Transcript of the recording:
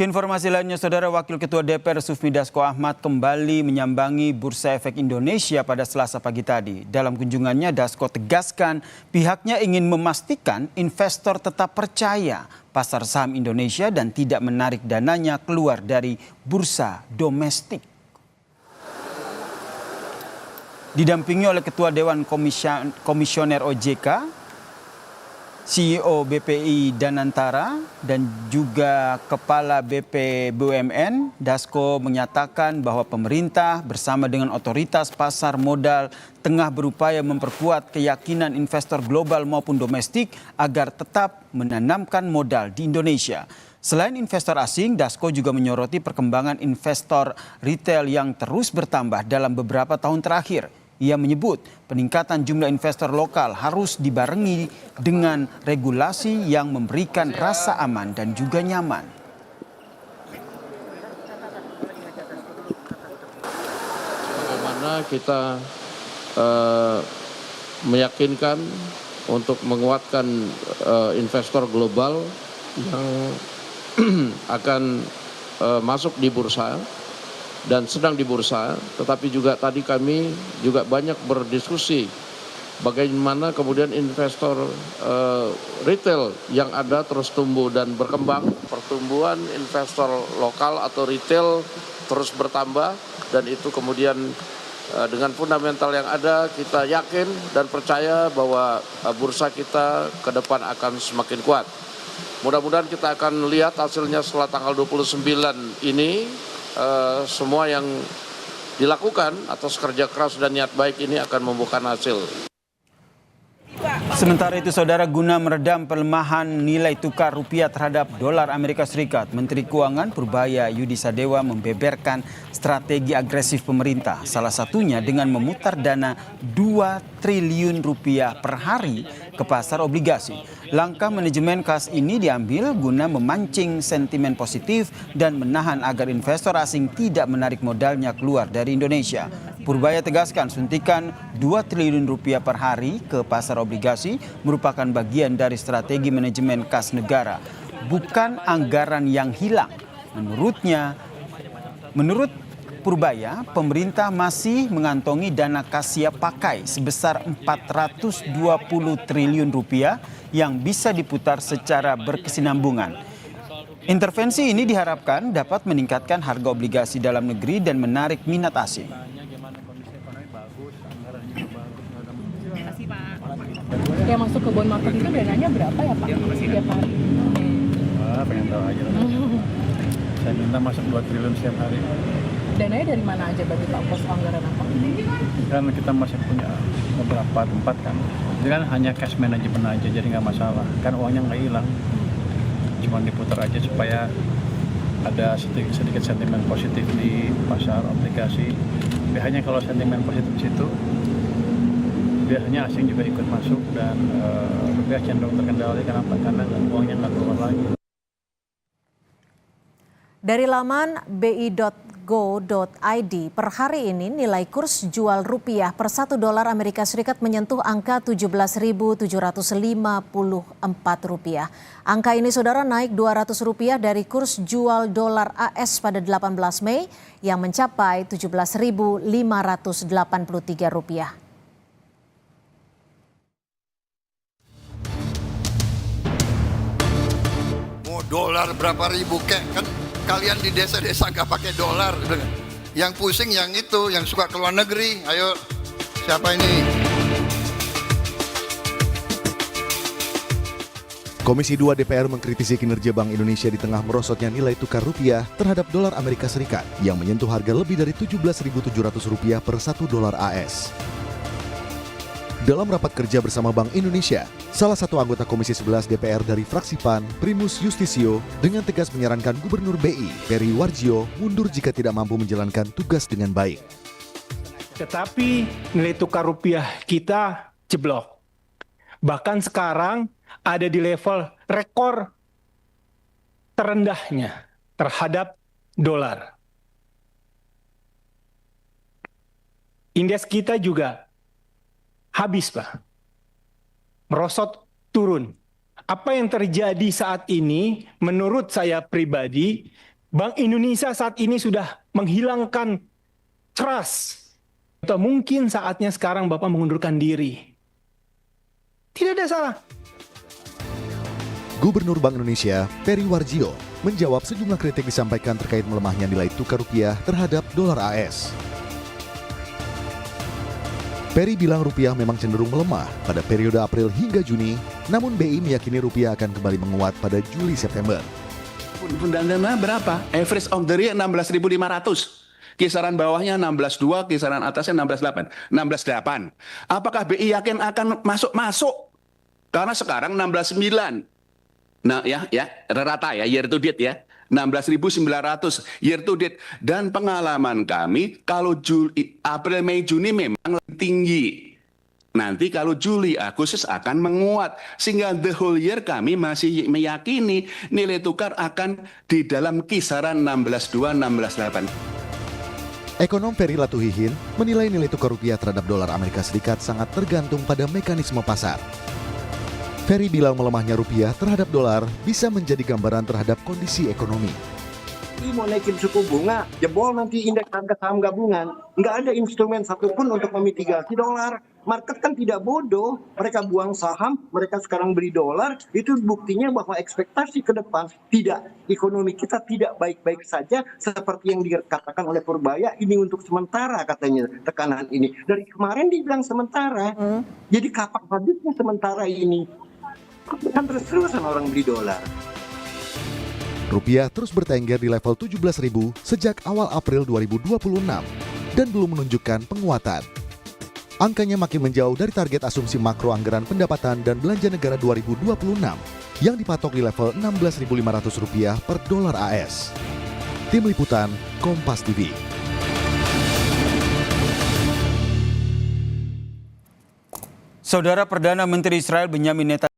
Keinformasi lainnya, Saudara, Wakil Ketua DPR Sufmi Dasko Ahmad kembali menyambangi Bursa Efek Indonesia pada Selasa pagi tadi. Dalam kunjungannya, Dasko tegaskan pihaknya ingin memastikan investor tetap percaya pasar saham Indonesia dan tidak menarik dananya keluar dari bursa domestik. Didampingi oleh Ketua Dewan Komisioner OJK, CEO BPI Danantara, dan juga Kepala BP BUMN, Dasko menyatakan bahwa pemerintah bersama dengan otoritas pasar modal tengah berupaya memperkuat keyakinan investor global maupun domestik agar tetap menanamkan modal di Indonesia. Selain investor asing, Dasko juga menyoroti perkembangan investor retail yang terus bertambah dalam beberapa tahun terakhir. Ia menyebut peningkatan jumlah investor lokal harus dibarengi dengan regulasi yang memberikan rasa aman dan juga nyaman. Bagaimana kita meyakinkan untuk menguatkan investor global yang akan masuk di bursa dan sedang di bursa, tetapi juga tadi kami juga banyak berdiskusi bagaimana kemudian investor retail yang ada terus tumbuh dan berkembang. Pertumbuhan investor lokal atau retail terus bertambah, dan itu kemudian dengan fundamental yang ada kita yakin dan percaya bahwa bursa kita ke depan akan semakin kuat. Mudah-mudahan kita akan lihat hasilnya setelah tanggal 29 ini. Semua yang dilakukan atas kerja keras dan niat baik ini akan membuahkan hasil. Sementara itu, Saudara, guna meredam pelemahan nilai tukar rupiah terhadap dolar Amerika Serikat, Menteri Keuangan Purbaya Yudi Sadewa membeberkan strategi agresif pemerintah, salah satunya dengan memutar dana 2 triliun rupiah per hari ke pasar obligasi. Langkah manajemen kas ini diambil guna memancing sentimen positif dan menahan agar investor asing tidak menarik modalnya keluar dari Indonesia. Purbaya tegaskan suntikan 2 triliun rupiah per hari ke pasar obligasi merupakan bagian dari strategi manajemen kas negara, bukan anggaran yang hilang. Menurut Purbaya, pemerintah masih mengantongi dana kas siap pakai sebesar 420 triliun rupiah yang bisa diputar secara berkesinambungan. Intervensi ini diharapkan dapat meningkatkan harga obligasi dalam negeri dan menarik minat asing. Yang masuk ke bond market itu dananya berapa ya Pak? Setiap hari? Pengen tahu aja. Saya minta masuk 2 triliun setiap hari. Dananya dari mana aja bagi Pak? Pos anggaran apa? Kan kita masih punya beberapa tempat kan. Jadi kan hanya cash management aja, jadi nggak masalah. Kan uangnya nggak hilang. Cuma diputar aja supaya ada sedikit sentimen positif di pasar obligasi. Biasanya kalau sentimen positif di situ, biasanya asing juga ikut masuk dan rupiah cenderung terkendali. Kenapa? Karena uangnya nggak keluar lagi. Dari laman bi.go.id, per hari ini nilai kurs jual rupiah per 1 dolar Amerika Serikat menyentuh angka 17.754 rupiah. Angka ini, Saudara, naik 200 rupiah dari kurs jual dolar AS pada 18 Mei yang mencapai 17.583 rupiah. Mau dolar berapa ribu kek kan? Kalian di desa-desa nggak pakai dolar. Yang pusing yang itu, yang suka keluar negeri. Ayo, siapa ini? Komisi 2 DPR mengkritisi kinerja Bank Indonesia di tengah merosotnya nilai tukar rupiah terhadap dolar Amerika Serikat yang menyentuh harga lebih dari Rp17.700 per 1 dolar AS. Dalam rapat kerja bersama Bank Indonesia, salah satu anggota Komisi 11 DPR dari fraksi PAN, Primus Yustisio, dengan tegas menyarankan Gubernur BI, Peri Warjio, mundur jika tidak mampu menjalankan tugas dengan baik. Tetapi nilai tukar rupiah kita jeblok. Bahkan sekarang ada di level rekor terendahnya terhadap dolar. Indeks kita juga habis, Pak. Merosot turun. apa yang terjadi saat ini, menurut saya pribadi, Bank Indonesia saat ini sudah menghilangkan trust. Atau mungkin saatnya sekarang Bapak mengundurkan diri. Tidak ada salah. Gubernur Bank Indonesia, Peri Warjio, menjawab sejumlah kritik disampaikan terkait melemahnya nilai tukar rupiah terhadap dolar AS. Peri bilang rupiah memang cenderung melemah pada periode April hingga Juni, namun BI meyakini rupiah akan kembali menguat pada Juli-September. Fundamentalnya berapa? Average of the year 16.500. Kisaran bawahnya 16.2, kisaran atasnya 16.8. 16.8. Apakah BI yakin akan masuk? Karena sekarang 16.9. Nah ya, rata ya, year to date ya. 16.900 year to date. Dan pengalaman kami, kalau April, Mei, Juni memang lebih tinggi. Nanti kalau Juli, Agustus akan menguat. Sehingga the whole year kami masih meyakini nilai tukar akan di dalam kisaran 16.2, 16.8. Ekonom Ferry Latuhihin menilai nilai tukar rupiah terhadap dolar Amerika Serikat sangat tergantung pada mekanisme pasar. Ferry bilang melemahnya rupiah terhadap dolar bisa menjadi gambaran terhadap kondisi ekonomi. Mau naikin suku bunga, jebol nanti indeks harga saham gabungan. Nggak ada instrumen satupun untuk memitigasi dolar. Market kan tidak bodoh. Mereka buang saham, mereka sekarang beli dolar. Itu buktinya bahwa ekspektasi ke depan tidak. Ekonomi kita tidak baik-baik saja seperti yang dikatakan oleh Purbaya. Ini untuk sementara katanya tekanan ini. Dari kemarin dibilang sementara. Jadi kapan habisnya sementara ini? Kan terus-terusan orang beli dolar. Rupiah terus bertengger di level 17.000 sejak awal April 2026 dan belum menunjukkan penguatan. Angkanya makin menjauh dari target asumsi makro anggaran pendapatan dan belanja negara 2026 yang dipatok di level Rp16.500 per dolar AS. Tim Liputan, Kompas TV. Saudara Perdana Menteri Israel Benyamin Netanyahu